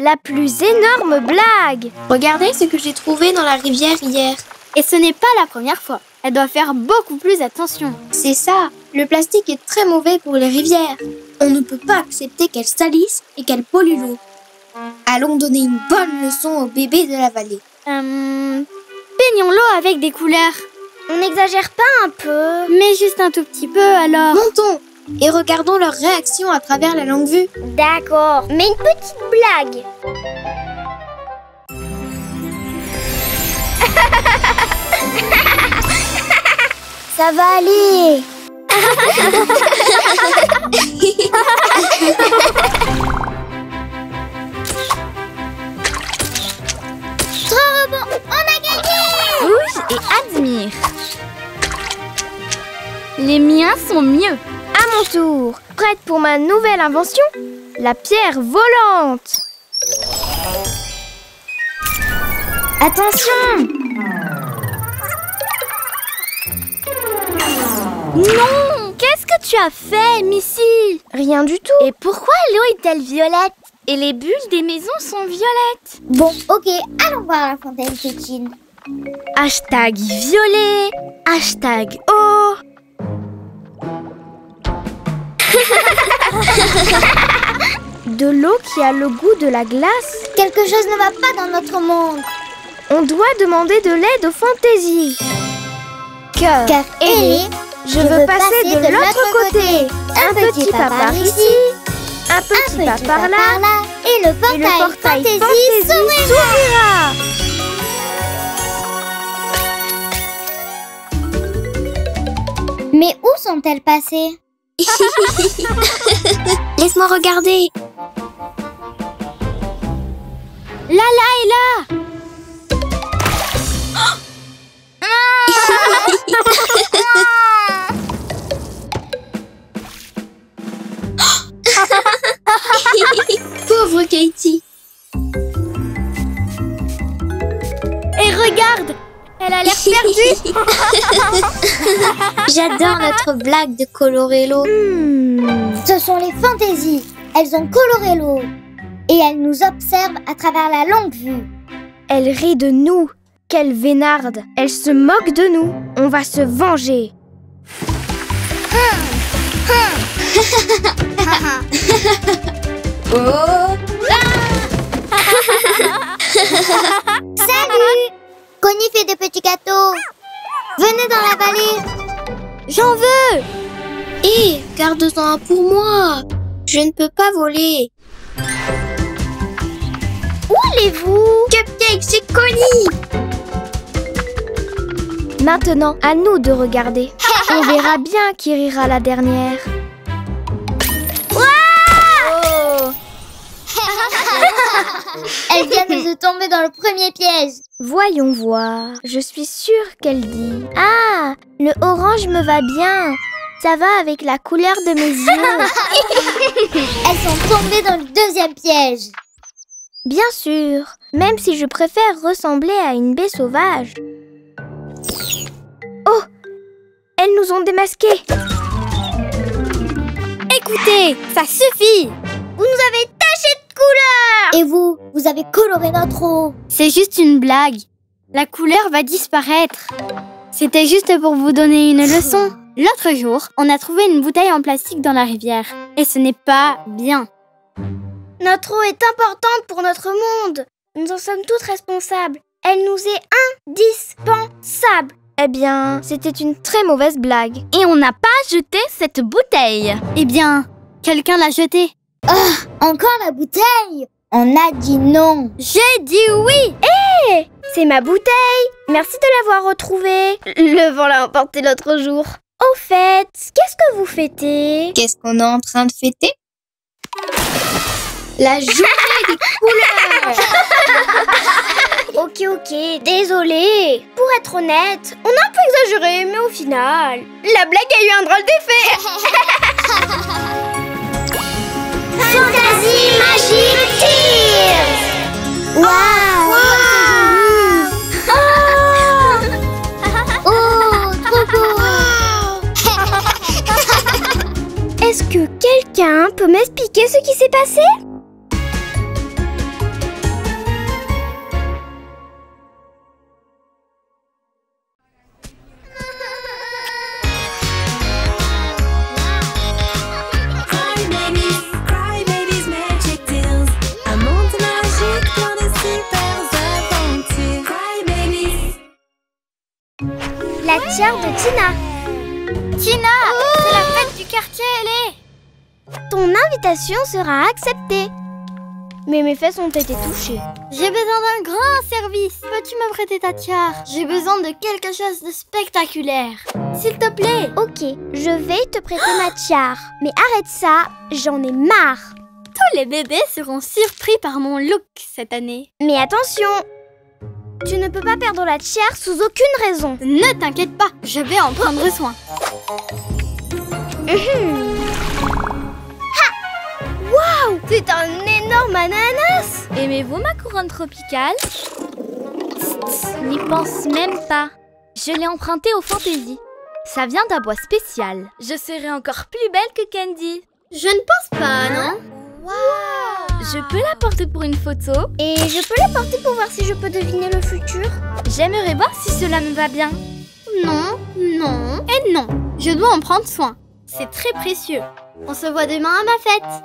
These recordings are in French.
la plus énorme blague. Regardez ce que j'ai trouvé dans la rivière hier. Et ce n'est pas la première fois. Elle doit faire beaucoup plus attention. C'est ça, le plastique est très mauvais pour les rivières. On ne peut pas accepter qu'elles salissent et qu'elles polluent l'eau. Allons donner une bonne leçon aux bébés de la vallée. Peignons l'eau avec des couleurs. On n'exagère pas un peu? Mais juste un tout petit peu alors. Montons et regardons leur réaction à travers la longue vue. D'accord, mais une petite blague. Ça va aller. Trop bon, on a gagné. Bouge et admire. Les miens sont mieux. À mon tour, prête pour ma nouvelle invention, la pierre volante. Attention! Non! Qu'est-ce que tu as fait, Missy? Rien du tout. Et pourquoi l'eau est-elle violette? Et les bulles des maisons sont violettes. Bon, ok, allons voir la fontaine fétine. Hashtag violet. Hashtag eau. De l'eau qui a le goût de la glace. Quelque chose ne va pas dans notre monde. On doit demander de l'aide aux fantaisies. Car Ellie, je veux passer de l'autre côté. Un petit pas par ici, un petit pas par là, et le portail fantaisie s'ouvrira. Mais où sont-elles passées? Laisse-moi regarder. Lala est là. Pauvre Katie. Et regarde, elle a l'air perdue. J'adore notre blague de colorer l'eau. Ce sont les fantaisies. Elles ont coloré l'eau. Et elles nous observent à travers la longue vue. Elle rit de nous. Quelle vénarde. Elle se moque de nous. On va se venger. Salut! Connie fait des petits gâteaux. Venez dans la vallée. J'en veux. Hé, garde-en un pour moi. Je ne peux pas voler. Où allez-vous? Cupcake, c'est Connie. Maintenant, à nous de regarder. On verra bien qui rira la dernière. Elle vient de se tomber dans le premier piège. Voyons voir. Je suis sûre qu'elle dit. Ah, le orange me va bien. Ça va avec la couleur de mes yeux. Elles sont tombées dans le deuxième piège. Bien sûr, même si je préfère ressembler à une baie sauvage. Oh, elles nous ont démasqués. Écoutez, ça suffit. Vous nous avez taché de couleur. Et vous avez coloré notre eau. C'est juste une blague. La couleur va disparaître. C'était juste pour vous donner une leçon. L'autre jour, on a trouvé une bouteille en plastique dans la rivière. Et ce n'est pas bien. Notre eau est importante pour notre monde. Nous en sommes toutes responsables. Elle nous est indispensable. Eh bien, c'était une très mauvaise blague. Et on n'a pas jeté cette bouteille. Eh bien, quelqu'un l'a jetée. Ah, encore la bouteille. On a dit non. J'ai dit oui. Hé, c'est ma bouteille. Merci de l'avoir retrouvée. Le vent l'a emportée l'autre jour. Au fait, qu'est-ce que vous fêtez? Qu'est-ce qu'on est en train de fêter? La journée des couleurs. Ok, désolée. Pour être honnête, on a un peu exagéré, mais au final, la blague a eu un drôle d'effet. Fantasy Magic Tears. Waouh! Oh, trop beau! Est-ce que quelqu'un peut m'expliquer ce qui s'est passé? tiare de Tina. Tina, c'est la fête du quartier, elle est. Ton invitation sera acceptée. Mais mes fesses ont été touchées. J'ai besoin d'un grand service. Peux-tu me prêter ta tiare? J'ai besoin de quelque chose de spectaculaire. S'il te plaît. Ok, je vais te prêter ma tiare. Mais arrête ça, j'en ai marre. Tous les bébés seront surpris par mon look cette année. Mais attention, tu ne peux pas perdre la tiare sous aucune raison. Ne t'inquiète pas, je vais en prendre soin. Waouh, c'est un énorme ananas. Aimez-vous ma couronne tropicale? N'y pense même pas. Je l'ai empruntée au Fantasy. Ça vient d'un bois spécial. Je serai encore plus belle que Candy. Je ne pense pas, non? Waouh. Je peux la porter pour une photo? Et je peux la porter pour voir si je peux deviner le futur? J'aimerais voir si cela me va bien. Non, non et non. Je dois en prendre soin. C'est très précieux. On se voit demain à ma fête.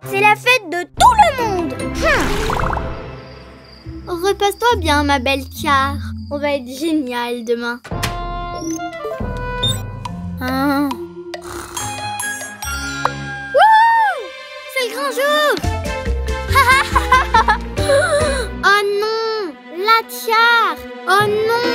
C'est la fête de tout le monde. Repose-toi bien, ma belle tiare. On va être génial demain. Wouh! C'est le grand jour. Oh non! La tiare! Oh non!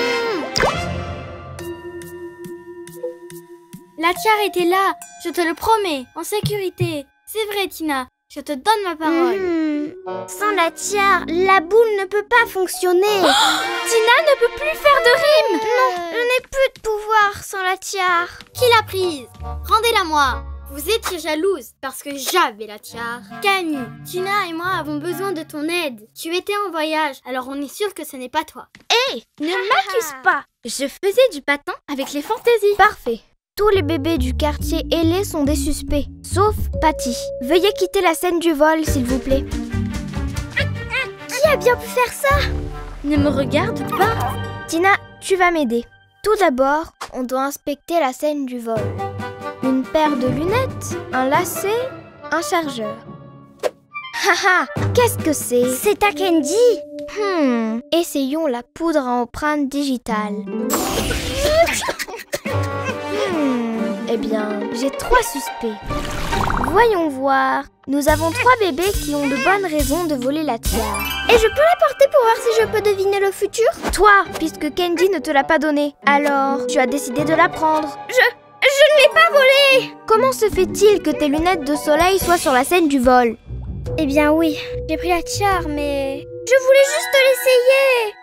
La tiare était là, je te le promets, en sécurité. C'est vrai, Tina, je te donne ma parole. Sans la tiare, la boule ne peut pas fonctionner. Tina ne peut plus faire de rime. Non, je n'ai plus de pouvoir sans la tiare. Qui l'a prise? Rendez-la moi. Vous étiez jalouse parce que j'avais la tiare. Camille, Tina et moi avons besoin de ton aide. Tu étais en voyage, alors on est sûr que ce n'est pas toi. Hé, ne m'accuse pas. Je faisais du patin avec les fantaisies. Parfait. Tous les bébés du quartier ailé sont des suspects, sauf Patty. Veuillez quitter la scène du vol, s'il vous plaît. Qui a bien pu faire ça? Ne me regarde pas. Tina, tu vas m'aider. Tout d'abord, on doit inspecter la scène du vol. Une paire de lunettes, un lacet, un chargeur. Haha, qu'est-ce que c'est? C'est ta Candy. Essayons la poudre à empreinte digitale. Eh bien, j'ai 3 suspects. Voyons voir. Nous avons 3 bébés qui ont de bonnes raisons de voler la tiare. Et je peux la porter pour voir si je peux deviner le futur? Toi, puisque Candy ne te l'a pas donnée. Alors, tu as décidé de la prendre. Je ne l'ai pas volée! Comment se fait-il que tes lunettes de soleil soient sur la scène du vol? Eh bien oui, j'ai pris la tiare, mais... Je voulais juste l'essayer!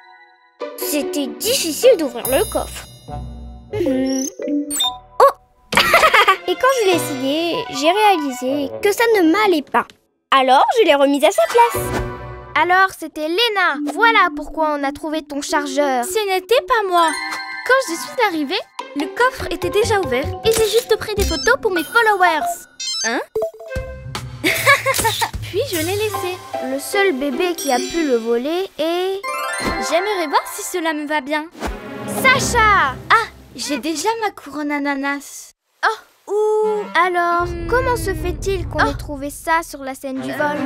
C'était difficile d'ouvrir le coffre. Oh! Et quand je l'ai essayé, j'ai réalisé que ça ne m'allait pas. Alors, je l'ai remise à sa place. Alors, c'était Léna. Voilà pourquoi on a trouvé ton chargeur. Ce n'était pas moi. Quand je suis arrivée, le coffre était déjà ouvert et j'ai juste pris des photos pour mes followers. Hein? Puis je l'ai laissé. Le seul bébé qui a pu le voler est... J'aimerais voir si cela me va bien. Sacha! Ah, j'ai déjà ma couronne ananas. Alors, comment se fait-il qu'on ait trouvé ça sur la scène du vol?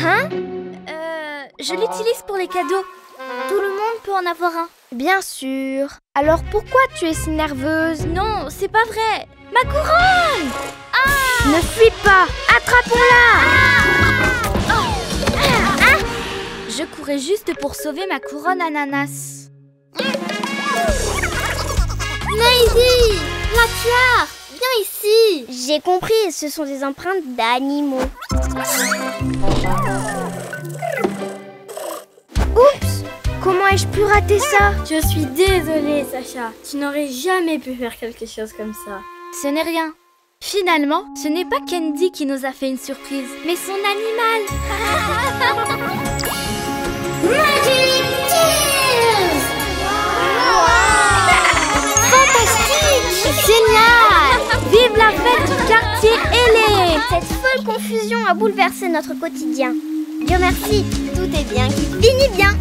Hein? Je l'utilise pour les cadeaux. Tout le monde peut en avoir un. Bien sûr. Alors pourquoi tu es si nerveuse? Non, c'est pas vrai. Ma couronne! Ne fuis pas! Attrapons-la! Je courais juste pour sauver ma couronne ananas. Maisie! La tiare! Viens ici! J'ai compris, ce sont des empreintes d'animaux. Oups! Comment ai-je pu rater ça? Je suis désolée, Sacha. Tu n'aurais jamais pu faire quelque chose comme ça. Ce n'est rien. Finalement, ce n'est pas Candy qui nous a fait une surprise, mais son animal. Magic Tears! Fantastique! Génial! Vive la fête du quartier ailé! Cette folle confusion a bouleversé notre quotidien. Dieu merci, tout est bien qui finit bien.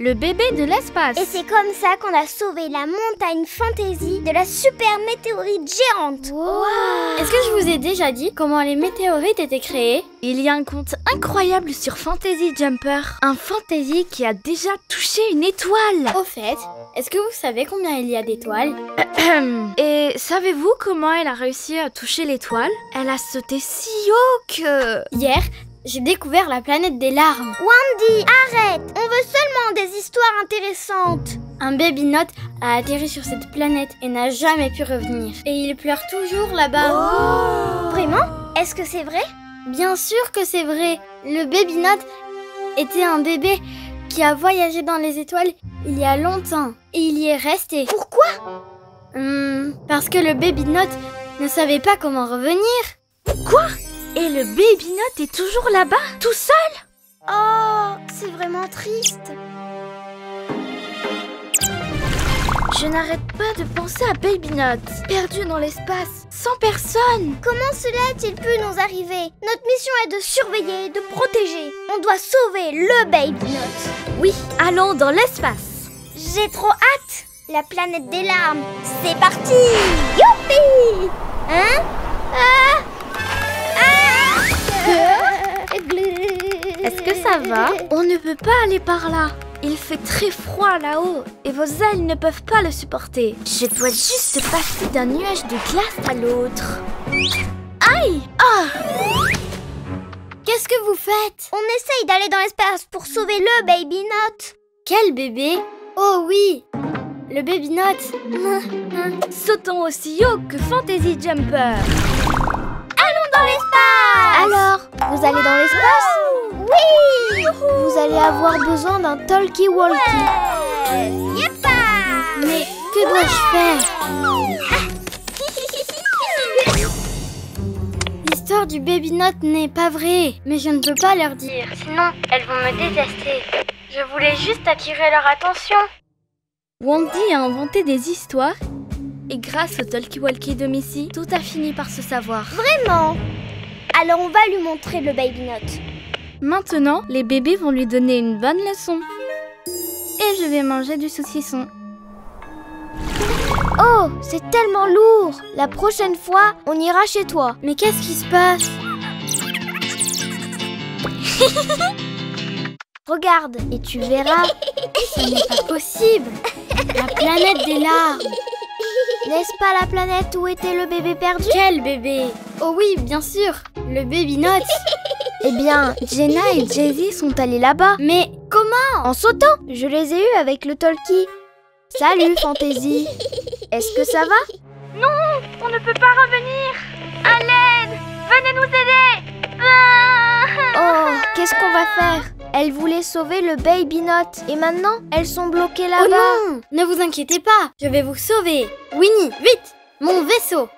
le bébé de l'espace. Et c'est comme ça qu'on a sauvé la montagne Fantasy de la super météorite géante. Wow. Est-ce que je vous ai déjà dit comment les météorites étaient créées? Il y a un conte incroyable sur Fantasy Jumper. Un Fantasy qui a déjà touché une étoile. Au fait, est-ce que vous savez combien il y a d'étoiles? Et savez-vous comment elle a réussi à toucher l'étoile? Elle a sauté si haut que... Hier, j'ai découvert la planète des larmes. Wendy, arrête! On veut seulement des histoires intéressantes. Un baby note a atterri sur cette planète et n'a jamais pu revenir. Et il pleure toujours là-bas. Vraiment? Est-ce que c'est vrai? Bien sûr que c'est vrai. Le baby note était un bébé qui a voyagé dans les étoiles il y a longtemps. Et il y est resté. Pourquoi? Parce que le baby note ne savait pas comment revenir. Quoi? Et le baby note est toujours là-bas, tout seul? Oh, c'est vraiment triste. Je n'arrête pas de penser à Baby Note, perdu dans l'espace, sans personne. Comment cela a-t-il pu nous arriver? Notre mission est de surveiller, de protéger. On doit sauver le Baby Note. Oui, allons dans l'espace. J'ai trop hâte. La planète des larmes, c'est parti. Youpi! Hein? Est-ce que ça va? On ne peut pas aller par là. Il fait très froid là-haut et vos ailes ne peuvent pas le supporter. Je dois juste passer d'un nuage de glace à l'autre. Aïe! Ah! Qu'est-ce que vous faites? On essaye d'aller dans l'espace pour sauver le Baby Note. Quel bébé? Oh oui! Le baby note. Sautons aussi haut que Fantasy Jumper. Allons dans l'espace! Alors, vous allez dans l'espace? Oui! Vous allez avoir besoin d'un talkie-walkie. Yeppa! Mais que dois-je faire? L'histoire du baby note n'est pas vraie, mais je ne peux pas leur dire, sinon elles vont me détester. Je voulais juste attirer leur attention. Wendy a inventé des histoires et grâce au talkie-walkie de Missy, tout a fini par se savoir. Vraiment? Alors on va lui montrer le Baby Note. Maintenant, les bébés vont lui donner une bonne leçon. Et je vais manger du saucisson. Oh, c'est tellement lourd. La prochaine fois, on ira chez toi. Mais qu'est-ce qui se passe? Regarde, et tu verras. Ce n'est pas possible. La planète des larmes. N'est-ce pas la planète où était le bébé perdu? Quel bébé? Oh oui, bien sûr, le baby note. Eh bien, Jenna et Jay-Z sont allés là-bas. Mais comment? En sautant. Je les ai eus avec le talkie. Salut, Fantasy. Est-ce que ça va? Non, on ne peut pas revenir. À l'aide! Venez nous aider! Oh, qu'est-ce qu'on va faire? Elles voulaient sauver le Baby Note. Et maintenant, elles sont bloquées là-bas. Oh non! Ne vous inquiétez pas, je vais vous sauver. Winnie, vite! Mon vaisseau!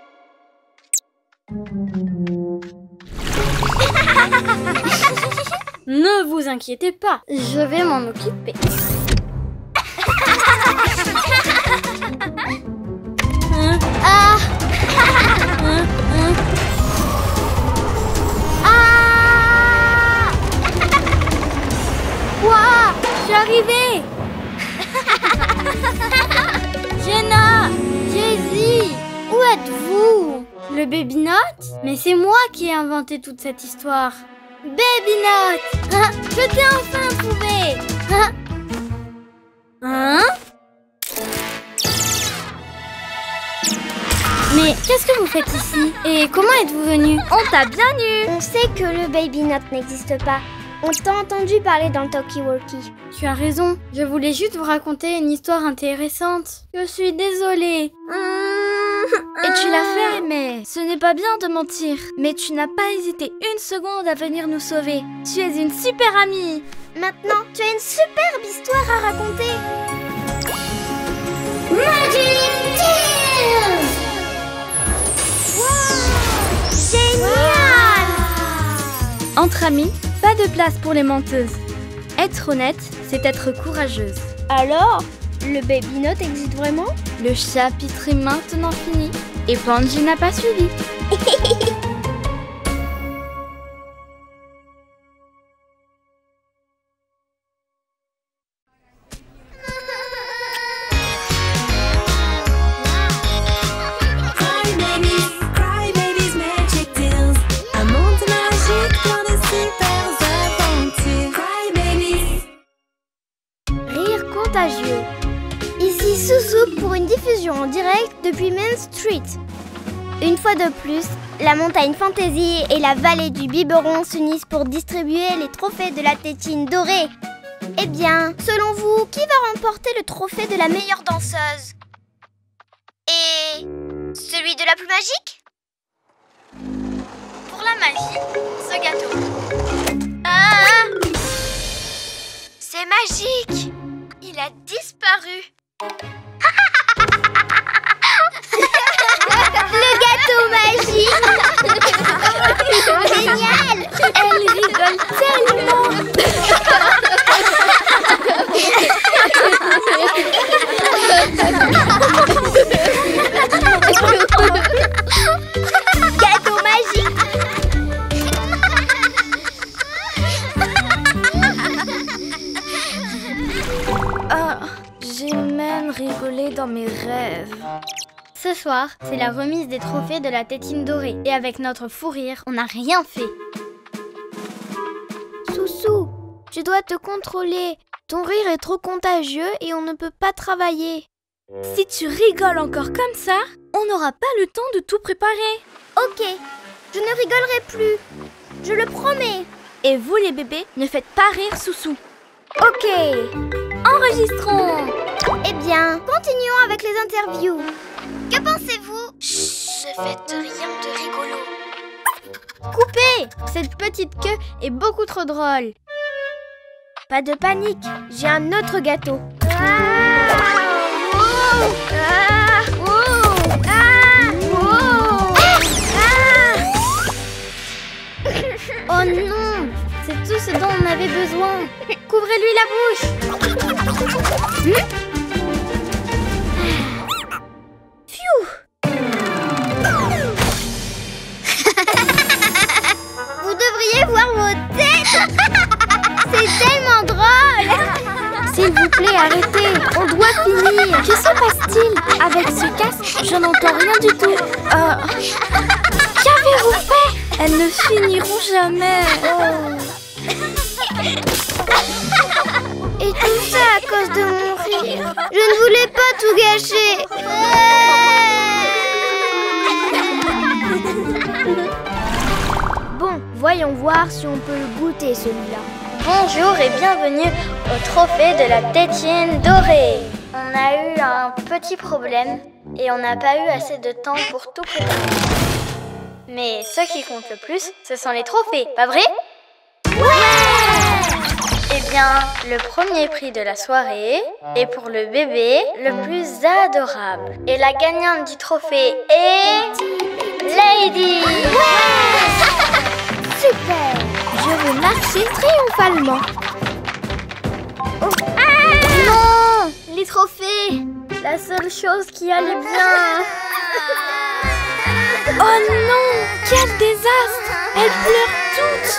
Ne vous inquiétez pas, je vais m'en occuper. Ah! Ah! Ouah! Je suis arrivée! Jenna! Jay-Z! Où êtes-vous? Le baby note? Mais c'est moi qui ai inventé toute cette histoire. Baby note! Hein? Je t'ai enfin trouvé! Hein? Hein? Mais qu'est-ce que vous faites ici? Et comment êtes-vous venu? On t'a bien eu! On sait que le Baby Note n'existe pas. On t'a entendu parler dans le talkie-walkie. Tu as raison, je voulais juste vous raconter une histoire intéressante. Je suis désolée. Et tu l'as fait, mais ce n'est pas bien de mentir. Mais tu n'as pas hésité une seconde à venir nous sauver. Tu es une super amie. Maintenant, tu as une superbe histoire à raconter. Génial! Entre amis, pas de place pour les menteuses. Être honnête, c'est être courageuse. Alors, le Baby Note existe vraiment? Le chapitre est maintenant fini et Panji n'a pas suivi. Street. Une fois de plus, la montagne Fantasy et la vallée du biberon s'unissent pour distribuer les trophées de la tétine dorée. Eh bien, selon vous, qui va remporter le trophée de la meilleure danseuse? Et celui de la plus magique? Pour la magie, ce gâteau. Ah! C'est magique! Il a disparu. Le gâteau magique! Génial! Elle rigole tellement! Gâteau magique! Ah, j'ai même rigolé dans mes rêves. Ce soir, c'est la remise des trophées de la tétine dorée. Et avec notre fou rire, on n'a rien fait. Soussou, je dois te contrôler. Ton rire est trop contagieux et on ne peut pas travailler. Si tu rigoles encore comme ça, on n'aura pas le temps de tout préparer. Ok, je ne rigolerai plus. Je le promets. Et vous les bébés, ne faites pas rire Soussou. Ok. Enregistrons. Eh bien, continuons avec les interviews. Que pensez-vous? Chut, ne faites rien de rigolo. Coupez! Cette petite queue est beaucoup trop drôle. Pas de panique, j'ai un autre gâteau. Oh non! C'est tout ce dont on avait besoin. Couvrez-lui la bouche. Vous devriez voir vos têtes. C'est tellement drôle. S'il vous plaît, arrêtez. On doit finir. Que se passe-t-il? Avec ce casque, je n'entends rien du tout. Qu'avez-vous fait? Elles ne finiront jamais. Et tout ça à cause de mon rire. Je ne voulais pas tout gâcher. Bon, voyons voir si on peut le goûter celui-là. Bonjour et bienvenue au trophée de la tétine dorée. On a eu un petit problème et on n'a pas eu assez de temps pour tout préparer. Mais ce qui compte le plus, ce sont les trophées, pas vrai? Ouais! Eh bien, le premier prix de la soirée est pour le bébé le plus adorable. Et la gagnante du trophée est... Lady! Super! Je vais marcher triomphalement. Non! Les trophées! La seule chose qui allait bien! Oh non! Quel désastre! Elles pleurent toutes!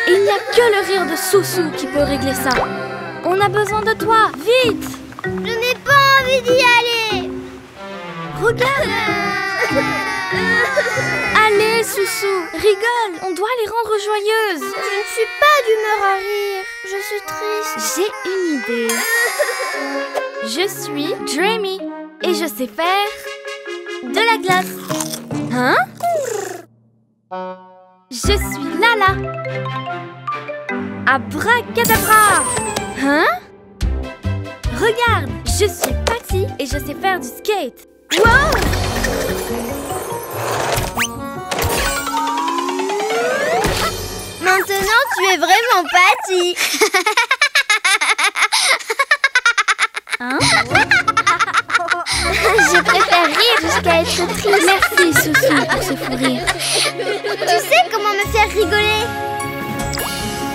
Il n'y a que le rire de Soussou qui peut régler ça. On a besoin de toi, vite! Je n'ai pas envie d'y aller. Regarde! Allez, Soussou, rigole! On doit les rendre joyeuses! Je ne suis pas d'humeur à rire. Je suis triste. J'ai une idée. Je suis Dreamy et je sais faire de la glace. Hein? Je suis Lala. Abracadabra. Hein? Regarde, je suis Patty et je sais faire du skate. Wow! Maintenant, tu es vraiment Patty. Hein? Je préfère rire jusqu'à être triste. Merci, Soussou, pour ce fou rire. Tu sais comment me faire rigoler?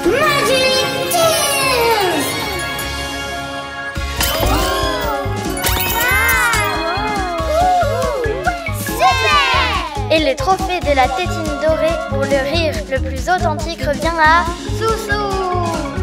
Magic Tears! Super! Et le trophée de la tétine dorée pour le rire le plus authentique revient à Soussou!